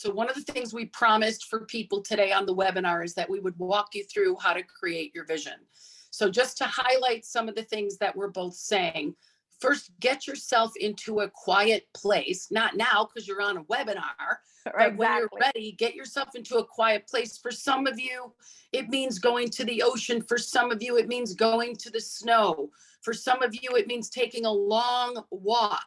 So one of the things we promised for people today on the webinar is that we would walk you through how to create your vision. So just to highlight some of the things that we're both saying, first, get yourself into a quiet place, not now because you're on a webinar, but when you're ready, get yourself into a quiet place. For some of you, it means going to the ocean. For some of you, it means going to the snow. For some of you, it means taking a long walk.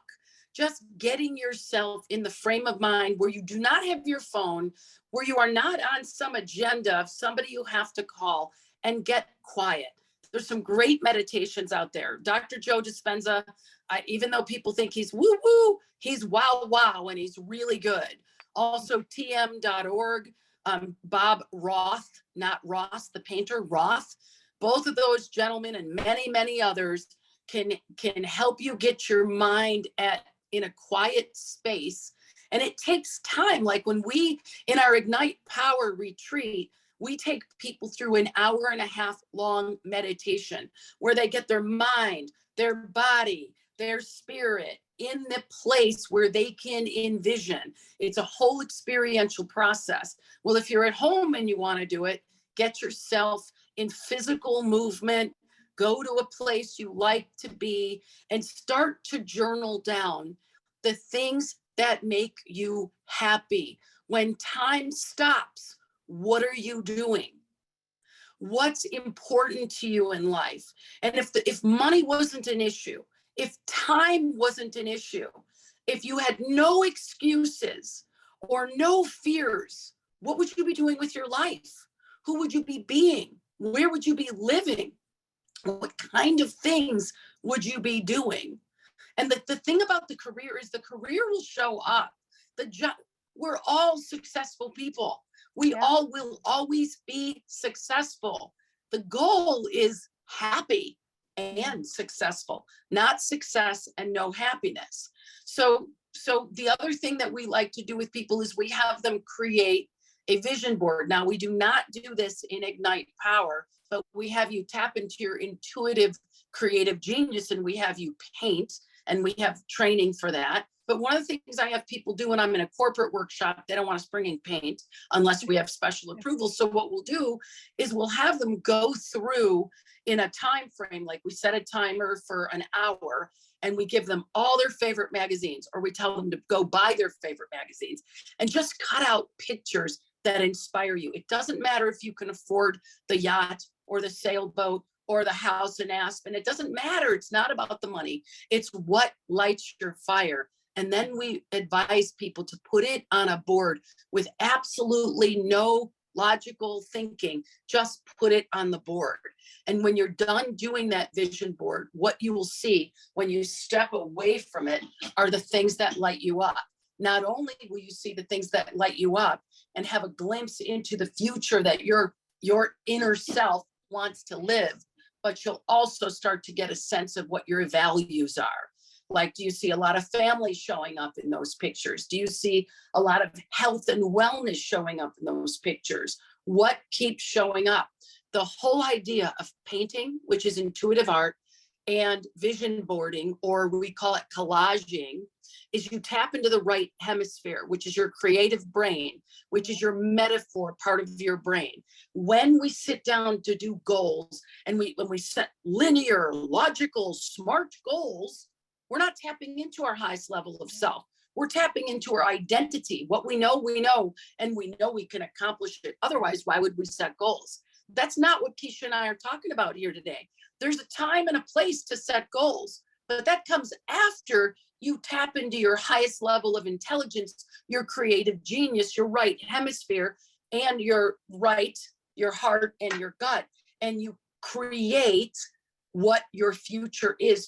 Just getting yourself in the frame of mind where you do not have your phone, where you are not on some agenda of somebody you have to call, and get quiet. There's some great meditations out there. Dr. Joe Dispenza, even though people think he's woo-woo, he's wow, and he's really good. Also tm.org, Bob Roth, not Ross, the painter, Roth. Both of those gentlemen and many, many others can help you get your mind in a quiet space. And it takes time. Like when we, in our Ignite Power retreat, we take people through an 1.5-hour long meditation where they get their mind, their body, their spirit in the place where they can envision. It's a whole experiential process. Well, if you're at home and you want to do it, get yourself in physical movement, go to a place you like to be, and start to journal down the things that make you happy. When time stops, what are you doing? What's important to you in life? And if money wasn't an issue, if time wasn't an issue, if you had no excuses or no fears, what would you be doing with your life? Who would you be being? Where would you be living? What kind of things would you be doing? And the thing about the career is the career will show up. We're all successful people. We all will always be successful. The goal is happy and successful, not success and no happiness. So the other thing that we like to do with people is we have them create a vision board. Now, we do not do this in Ignite Power, but we have you tap into your intuitive creative genius, and we have you paint, and we have training for that. But one of the things I have people do when I'm in a corporate workshop, they don't want us bringing paint unless we have special approval. So what we'll do is we'll have them go through in a time frame, like we set a timer for an hour, and we give them all their favorite magazines, or we tell them to go buy their favorite magazines and just cut out pictures that inspire you. It doesn't matter if you can afford the yacht or the sailboat or the house in Aspen. It doesn't matter. It's not about the money. It's what lights your fire. And then we advise people to put it on a board with absolutely no logical thinking. Just put it on the board. And when you're done doing that vision board, what you will see when you step away from it are the things that light you up. Not only will you see the things that light you up and have a glimpse into the future that your inner self wants to live, but you'll also start to get a sense of what your values are. Like, do you see a lot of family showing up in those pictures? Do you see a lot of health and wellness showing up in those pictures? What keeps showing up? The whole idea of painting, which is intuitive art, and vision boarding, or we call it collaging, is you tap into the right hemisphere, which is your creative brain, which is your metaphor part of your brain. When we sit down to do goals, and when we set linear, logical, smart goals, we're not tapping into our highest level of self. We're tapping into our identity. What we know, and we know we can accomplish it. Otherwise, why would we set goals? That's not what Keisha and I are talking about here today. There's a time and a place to set goals, but that comes after you tap into your highest level of intelligence, your creative genius, your right hemisphere, and your heart and your gut, and you create what your future is